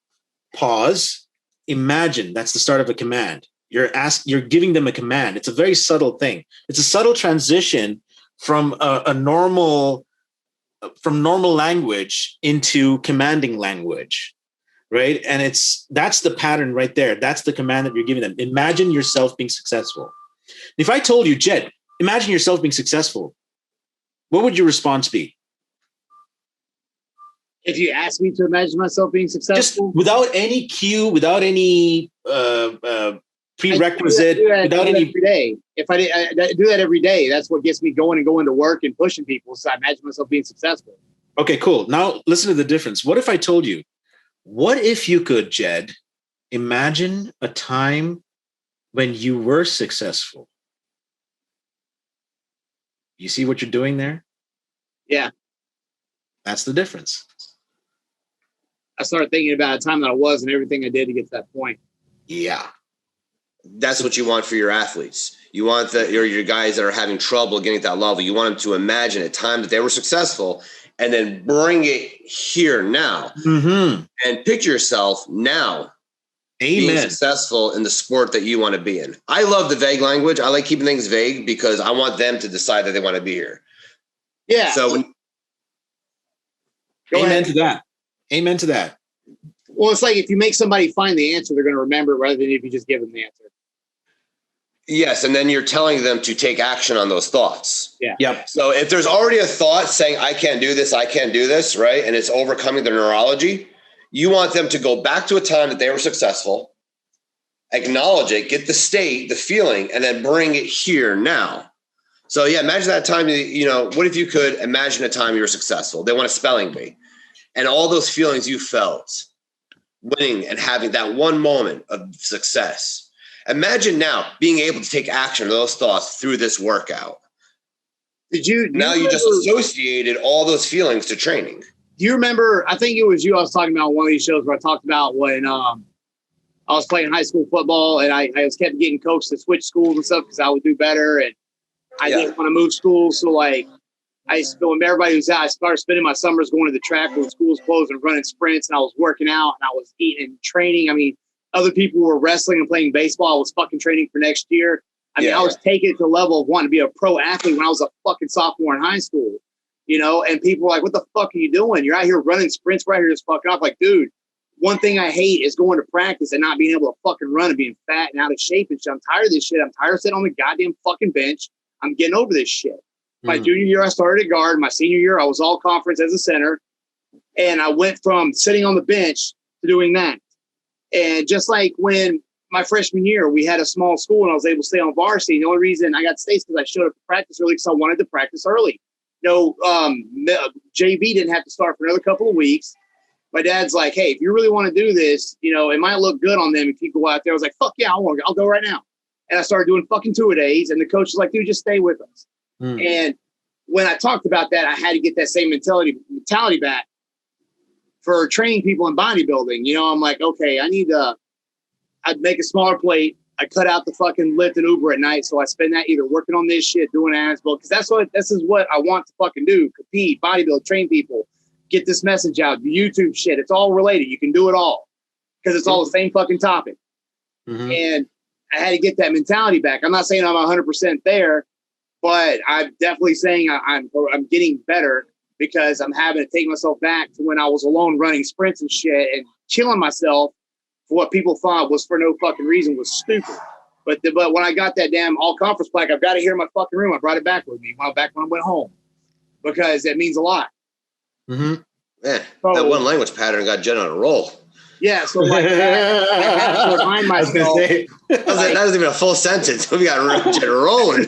pause, imagine? That's the start of a command. You're giving them a command. It's a very subtle thing. It's a subtle transition from normal language into commanding language, right? And that's the pattern right there. That's the command that you're giving them. Imagine yourself being successful. If I told you, Jed, imagine yourself being successful, what would your response be? If you asked me to imagine myself being successful? Just without any cue, without any prerequisite, without any... Every day. If I do that every day, that's what gets me going to work and pushing people. So I imagine myself being successful. Okay, cool. Now listen to the difference. What if I told you, what if you could, Jed, imagine a time when you were successful. You see what you're doing there? Yeah. That's the difference. I started thinking about a time that I was and everything I did to get to that point. Yeah. That's what you want for your athletes. You want your guys that are having trouble getting to that level. You want them to imagine a time that they were successful and then bring it here now. Mm-hmm. And picture yourself now being successful in the sport that you want to be in. I love the vague language. I like keeping things vague because I want them to decide that they want to be here. Yeah. So amen to that. Amen to that. Well, it's like if you make somebody find the answer, they're going to remember it rather than if you just give them the answer. Yes, and then you're telling them to take action on those thoughts. Yeah. Yep. So if there's already a thought saying, I can't do this, right? And it's overcoming their neurology, you want them to go back to a time that they were successful, acknowledge it, get the state, the feeling, and then bring it here now. So yeah, imagine that time, what if you could imagine a time you were successful? They want a spelling bee. And all those feelings you felt, winning and having that one moment of success. Imagine now being able to take action on those thoughts through this workout. You just associated all those feelings to training. Do you remember, I think it was you I was talking about on one of these shows where I talked about when I was playing high school football and I kept getting coached to switch schools and stuff because I would do better. And I didn't want to move schools. So like I used to, when everybody was out, I started spending my summers going to the track when schools closed and running sprints, and I was working out and I was eating and training. I mean, other people were wrestling and playing baseball. I was fucking training for next year. I mean, I was taking it to the level of wanting to be a pro athlete when I was a fucking sophomore in high school, and people were like, what the fuck are you doing? You're out here running sprints right here just fucking up. Like, dude, one thing I hate is going to practice and not being able to fucking run and being fat and out of shape and shit. I'm tired of this shit. I'm tired of sitting on the goddamn fucking bench. I'm getting over this shit. My junior year, I started at guard. My senior year, I was all conference as a center. And I went from sitting on the bench to doing that. And just like when my freshman year, we had a small school and I was able to stay on varsity. The only reason I got to stay is because I showed up to practice early because I wanted to practice early. JV didn't have to start for another couple of weeks. My dad's like, hey, if you really want to do this, it might look good on them if you go out there. I was like, fuck yeah, I'll go right now. And I started doing fucking 2-a-days. And the coach was like, dude, just stay with us. And when I talked about that, I had to get that same mentality back for training people in bodybuilding. I'm like, okay, I'd make a smaller plate. I cut out the fucking Lyft and Uber at night. So I spend that either working on this shit, doing abs build, because this is what I want to fucking do. Compete, bodybuild, train people, get this message out, the YouTube shit. It's all related. You can do it all because it's all the same fucking topic. And I had to get that mentality back. I'm not saying I'm 100% there, but I'm definitely saying I'm getting better because I'm having to take myself back to when I was alone running sprints and shit and killing myself for what people thought was for no fucking reason was stupid. But when I got that damn all conference plaque, I've got it here in my fucking room. I brought it back with me when I went home because it means a lot. Man, that one language pattern got Jen on a roll. Yeah, so like I have to remind myself. That wasn't even a full sentence. We got Jen rolling.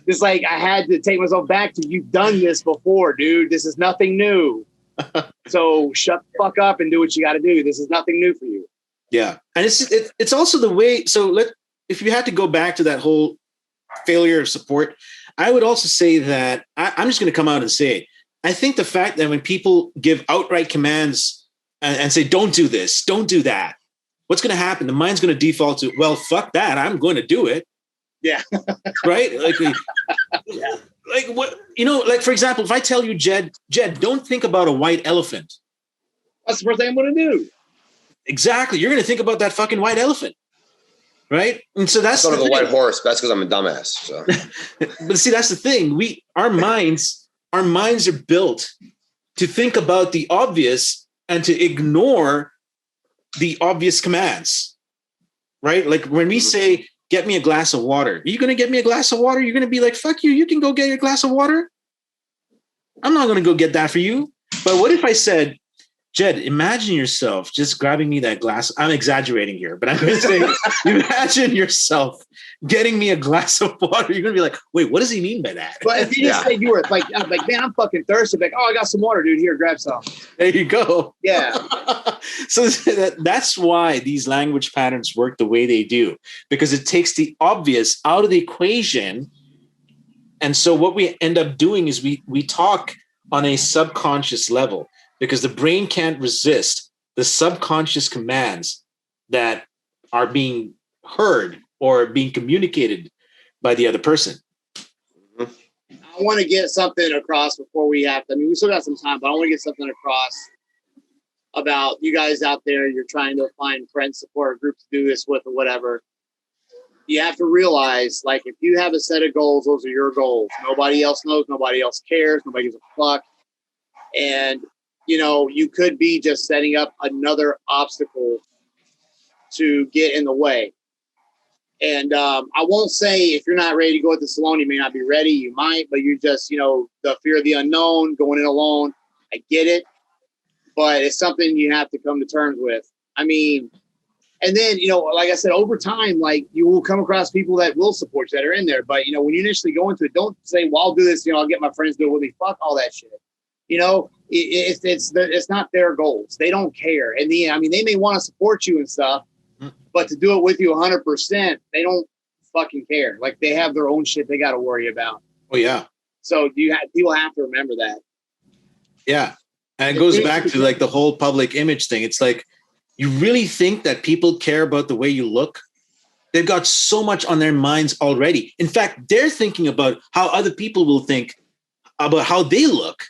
It's like I had to take myself back to, you've done this before, dude. This is nothing new. So shut the fuck up and do what you got to do. This is nothing new for you. Yeah, and it's also the way. So if you had to go back to that whole failure of support, I would also say that I'm just going to come out and say it. I think the fact that when people give outright commands and say, don't do this, don't do that, what's going to happen? The mind's going to default to, well, fuck that, I'm going to do it. Yeah. Right? Like what, like, for example, if I tell you, Jed, don't think about a white elephant. That's the first thing I'm going to do. Exactly. You're going to think about that fucking white elephant. Right? And so that's the white horse. That's because I'm a dumbass. So. But see, that's the thing. Our minds are built to think about the obvious and to ignore the obvious commands, right? Like when we say, get me a glass of water, are you going to get me a glass of water? You're going to be like, fuck you. You can go get your glass of water. I'm not going to go get that for you. But what if I said, Jed, imagine yourself just grabbing me that glass. I'm exaggerating here, but I'm going to say, imagine yourself getting me a glass of water. You're going to be like, wait, what does he mean by that? But if you just say you were like, man, I'm fucking thirsty. Like, oh, I got some water, dude. Here, grab some. There you go. Yeah. So that's why these language patterns work the way they do, because it takes the obvious out of the equation. And so what we end up doing is we talk on a subconscious level, because the brain can't resist the subconscious commands that are being heard or being communicated by the other person. I want to get something across before we have to. I mean, we still got some time, but I want to get something across about you guys out there. You're trying to find friends, support, groups to do this with or whatever. You have to realize, like, if you have a set of goals, those are your goals. Nobody else knows. Nobody else cares. Nobody gives a fuck. And you know, you could be just setting up another obstacle to get in the way. And I won't say if you're not ready to go at the salon, you may not be ready. You might, but you just, you know, the fear of the unknown, going in alone. I get it, but it's something you have to come to terms with. I mean, and then, you know, like I said, over time, like you will come across people that will support you that are in there. But, you know, when you initially go into it, don't say, well, I'll do this. You know, I'll get my friends to do it with me. Fuck all that shit. You know, it's not their goals. They don't care. And I mean, they may want to support you and stuff, but to do it with you 100%, they don't fucking care. Like they have their own shit they got to worry about. Oh yeah. So people have to remember that. Yeah. And it goes back to like the whole public image thing. It's like, you really think that people care about the way you look? They've got so much on their minds already. In fact, they're thinking about how other people will think about how they look.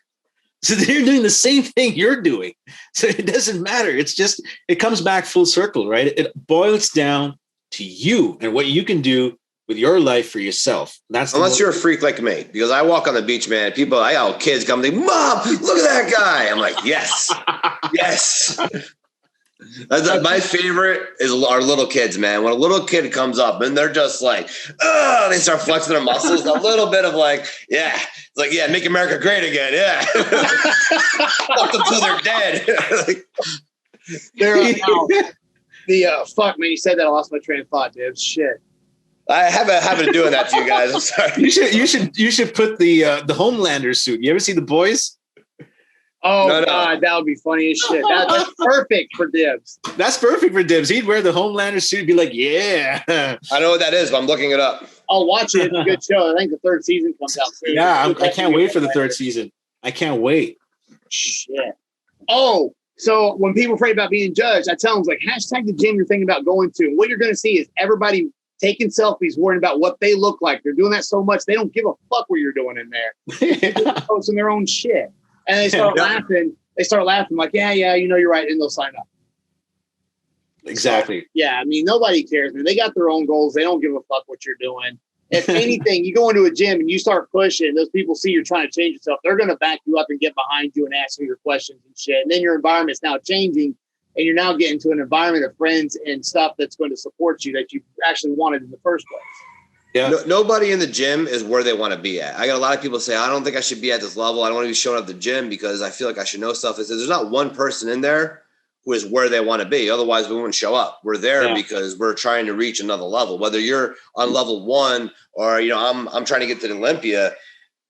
So they're doing the same thing you're doing. So it doesn't matter. It's just, it comes back full circle, right? It boils down to you and what you can do with your life for yourself. That's unless you're a freak like me, because I walk on the beach, man. People, I got kids come, like, Mom, look at that guy. I'm like, yes, yes. My favorite is our little kids, man. When a little kid comes up and they're just like, oh, they start flexing their muscles. A little bit of like, yeah, it's like, yeah, make America great again. Yeah. Fuck them till they're dead. Like, they're fuck, man. You said that. I lost my train of thought, dude. Shit. I have a habit of doing that to you guys. I'm sorry. You should put the Homelander suit. You ever see The Boys? Oh, no. God, that would be funny as shit. That's perfect for Dibs. That's perfect for Dibs. He'd wear the Homelander suit and be like, yeah. I know what that is, but I'm looking it up. I'll watch it. It's a good show. I think the third season comes out soon. Yeah, I can't wait for the third season. I can't wait. Shit. Oh, so when people are afraid about being judged, I tell them, like, hashtag the gym you're thinking about going to. And what you're going to see is everybody taking selfies, worrying about what they look like. They're doing that so much, they don't give a fuck what you're doing in there. They're posting their own shit. And they start laughing. They start laughing like, yeah, you know, you're right. And they'll sign up. Exactly. So, yeah. I mean, nobody cares, man. They got their own goals. They don't give a fuck what you're doing. If anything, you go into a gym and you start pushing, those people see you're trying to change yourself. They're going to back you up and get behind you and ask you your questions and shit. And then your environment's now changing and you're now getting to an environment of friends and stuff that's going to support you that you actually wanted in the first place. Yeah. Nobody in the gym is where they want to be at. I got a lot of people say, I don't think I should be at this level. I don't want to be showing up at the gym because I feel like I should know stuff. There's not one person in there who is where they want to be. Otherwise, we wouldn't show up. We're there because we're trying to reach another level. Whether you're on level 1 or, you know, I'm trying to get to Olympia,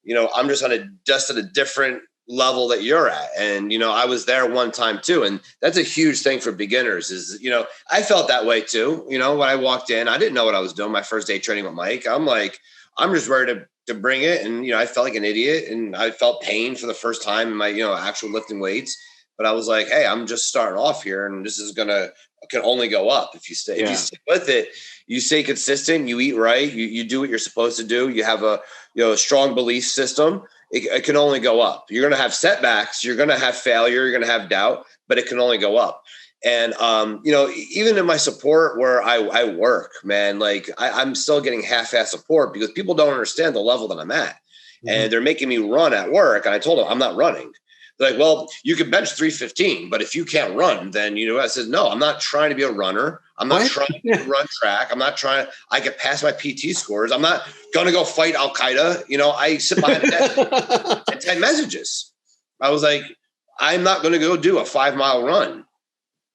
you know, I'm just at a different level that you're at. And, you know, I was there one time too. And that's a huge thing for beginners is, you know, I felt that way too. You know, when I walked in, I didn't know what I was doing my first day training with Mike. I'm like, I'm just ready to bring it. And, you know, I felt like an idiot and I felt pain for the first time in my, you know, actual lifting weights. But I was like, hey, I'm just starting off here and this is can only go up if you stay. If you stick with it, you stay consistent, you eat right, you do what you're supposed to do, you have a strong belief system, it can only go up. You're going to have setbacks, you're going to have failure, you're going to have doubt, but it can only go up. And, you know, even in my support where I work, man, like I'm still getting half-ass support because people don't understand the level that I'm at. Mm-hmm. And they're making me run at work. And I told them I'm not running. They're like, well, you can bench 315, but if you can't run, then, you know, I said, no, I'm not trying to be a runner. I'm not trying to run track. I'm not trying. I can pass my PT scores. I'm not going to go fight Al Qaeda. You know, I sit behind a desk and 10 messages. I was like, I'm not going to go do a 5-mile run,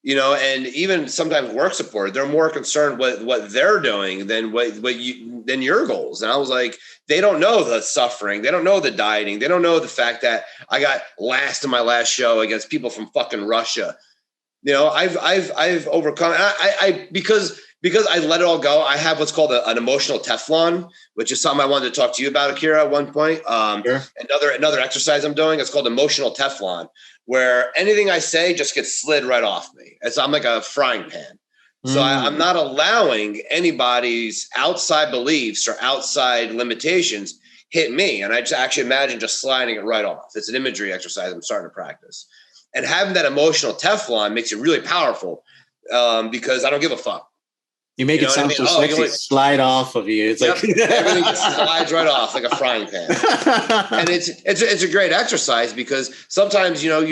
you know, and even sometimes work support, they're more concerned with what they're doing than than your goals. And I was like, they don't know the suffering. They don't know the dieting. They don't know the fact that I got last in my last show against people from fucking Russia. You know, I've overcome, I because I let it all go. I have what's called an emotional Teflon, which is something I wanted to talk to you about, Akira, at one point. Sure. Another exercise I'm doing, it's called emotional Teflon, where anything I say just gets slid right off me. I'm like a frying pan. So I'm not allowing anybody's outside beliefs or outside limitations hit me. And I just actually imagine just sliding it right off. It's an imagery exercise I'm starting to practice. And having that emotional Teflon makes it really powerful because I don't give a fuck. You make it sound so sexy. Slide off of you. It's like everything just slides right off like a frying pan. And it's a great exercise because sometimes, you know,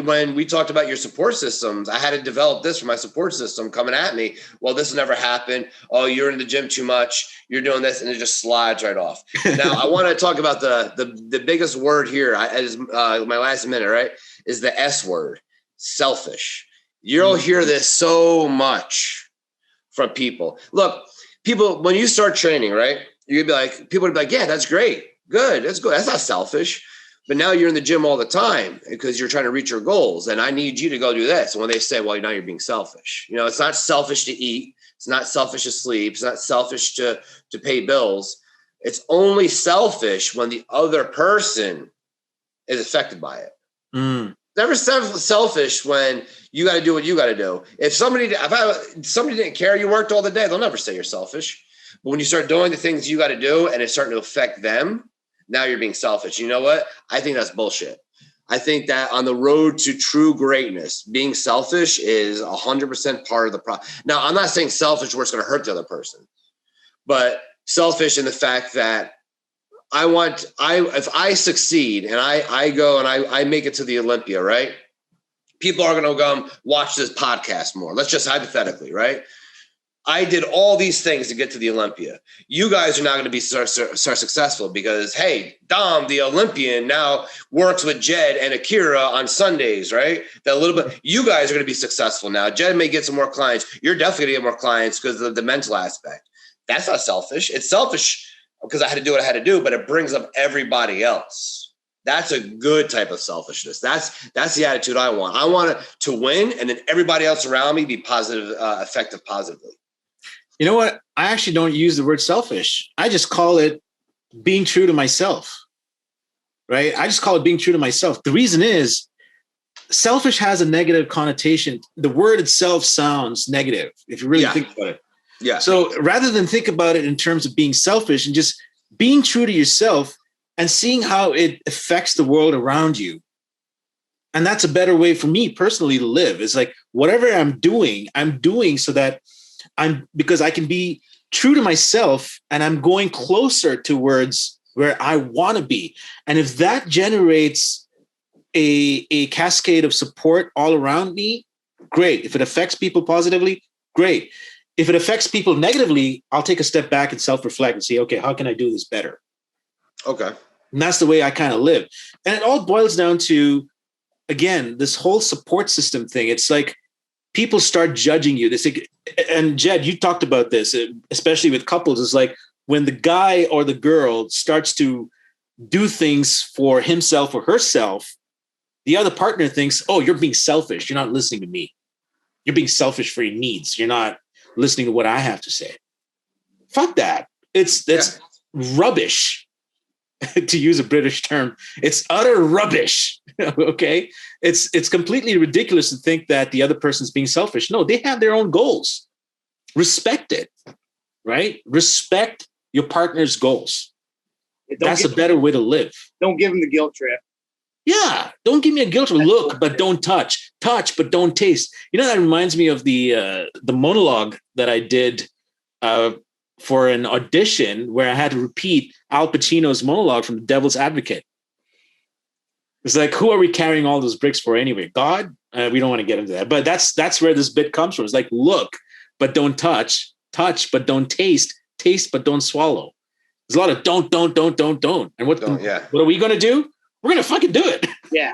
when we talked about your support systems, I had to develop this for my support system coming at me. Well, this never happened. Oh, you're in the gym too much. You're doing this, and it just slides right off. Now, I want to talk about the biggest word here. As my last minute, right, is the S word, selfish. You'll hear this so much from people. Look, people, when you start training, right, you'd be like, people would be like, yeah, that's great. Good. That's good. That's not selfish. But now you're in the gym all the time because you're trying to reach your goals. And I need you to go do this. And when they say, well, now you're being selfish, you know, it's not selfish to eat. It's not selfish to sleep. It's not selfish to pay bills. It's only selfish when the other person is affected by it. Never selfish when you got to do what you got to do. If somebody didn't care, you worked all the day, they'll never say you're selfish. But when you start doing the things you got to do and it's starting to affect them, now you're being selfish. You know what? I think that's bullshit. I think that on the road to true greatness, being selfish is 100% part of the problem. Now, I'm not saying selfish where it's going to hurt the other person, but selfish in the fact that if I succeed and I go and I make it to the Olympia, right? People are going to go watch this podcast more. Let's just hypothetically, right? I did all these things to get to the Olympia. You guys are not going to be so successful because, hey, Dom, the Olympian, now works with Jed and Akira on Sundays, right? That little bit. You guys are going to be successful now. Jed may get some more clients. You're definitely going to get more clients because of the mental aspect. That's not selfish. It's selfish because I had to do what I had to do, but it brings up everybody else. That's a good type of selfishness. That's the attitude I want. I want to win, and then everybody else around me be positive, effective positively. You know what? I actually don't use the word selfish. I just call it being true to myself, right? I just call it being true to myself. The reason is selfish has a negative connotation. The word itself sounds negative if you really think about it. Yeah. So rather than think about it in terms of being selfish and just being true to yourself and seeing how it affects the world around you. And that's a better way for me personally to live. It's like whatever I'm doing so that because I can be true to myself and I'm going closer towards where I want to be. And if that generates a cascade of support all around me, great. If it affects people positively, great. If it affects people negatively, I'll take a step back and self-reflect and say, okay, how can I do this better? Okay. And that's the way I kind of live. And it all boils down to, again, this whole support system thing. It's like people start judging you. And Jed, you talked about this, especially with couples. It's like when the guy or the girl starts to do things for himself or herself, the other partner thinks, oh, you're being selfish. You're not listening to me. You're being selfish for your needs. You're not listening to what I have to say. Fuck that. That's rubbish, to use a British term. It's utter rubbish. Okay. It's completely ridiculous to think that the other person's being selfish. No, they have their own goals. Respect it, right? Respect your partner's goals. That's a better way to live. Don't give them the guilt trip. Yeah. Don't give me a guilt trip. Look, but don't touch. Touch, but don't taste. You know, that reminds me of the monologue that I did for an audition where I had to repeat Al Pacino's monologue from The Devil's Advocate. It's like, who are we carrying all those bricks for anyway? God? We don't want to get into that. But that's where this bit comes from. It's like, look, but don't touch. Touch, but don't taste. Taste, but don't swallow. There's a lot of don't. And what are we going to do? We're going to fucking do it. Yeah.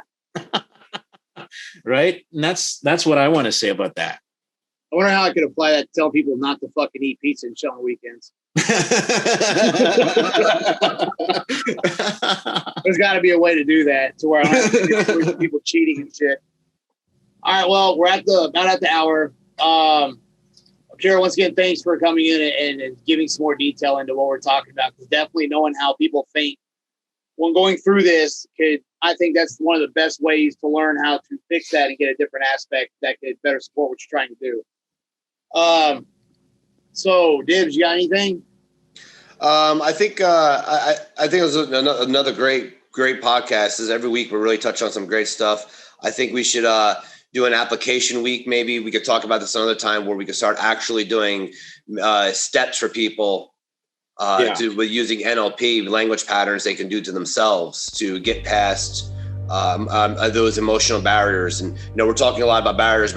right? And that's what I want to say about that. I wonder how I could apply that to tell people not to fucking eat pizza and shit on the weekends. There's got to be a way to do that to where I don't have to get people cheating and shit. All right, well, we're about at the hour. Akira, once again, thanks for coming in and giving some more detail into what we're talking about. Because definitely knowing how people think when going through this, I think that's one of the best ways to learn how to fix that and get a different aspect that could better support what you're trying to do. So, Dibs, you got anything? I think it was another great podcast. Is every week we're really touching on some great stuff. I think we should do an application week. Maybe we could talk about this another time where we could start actually doing steps for people with using NLP language patterns they can do to themselves to get past those emotional barriers. And we're talking a lot about barriers.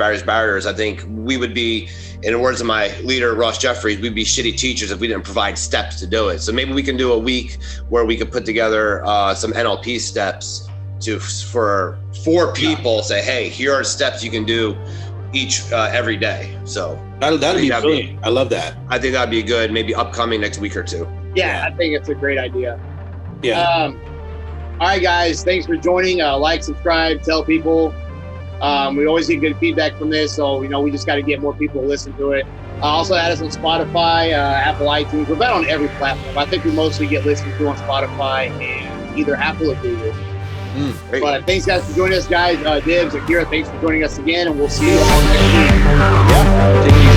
I think we would be, in the words of my leader Ross Jeffries, we'd be shitty teachers if we didn't provide steps to do it. So maybe we can do a week where we could put together some NLP steps for people. Say, hey, here are steps you can do every day. So that'd be brilliant. I love that. I think that'd be good. Maybe upcoming next week or two. Yeah, I think it's a great idea. Yeah. All right, guys. Thanks for joining. Like, subscribe, tell people. We always get good feedback from this, so we just got to get more people to listen to it. Also, add us on Spotify, Apple, iTunes. We're about on every platform. I think we mostly get listened to on Spotify and either Apple or Google. But thanks, guys, for joining us, guys. Dibs, Akira, thanks for joining us again, and we'll see you all next week. Yeah. Thank you.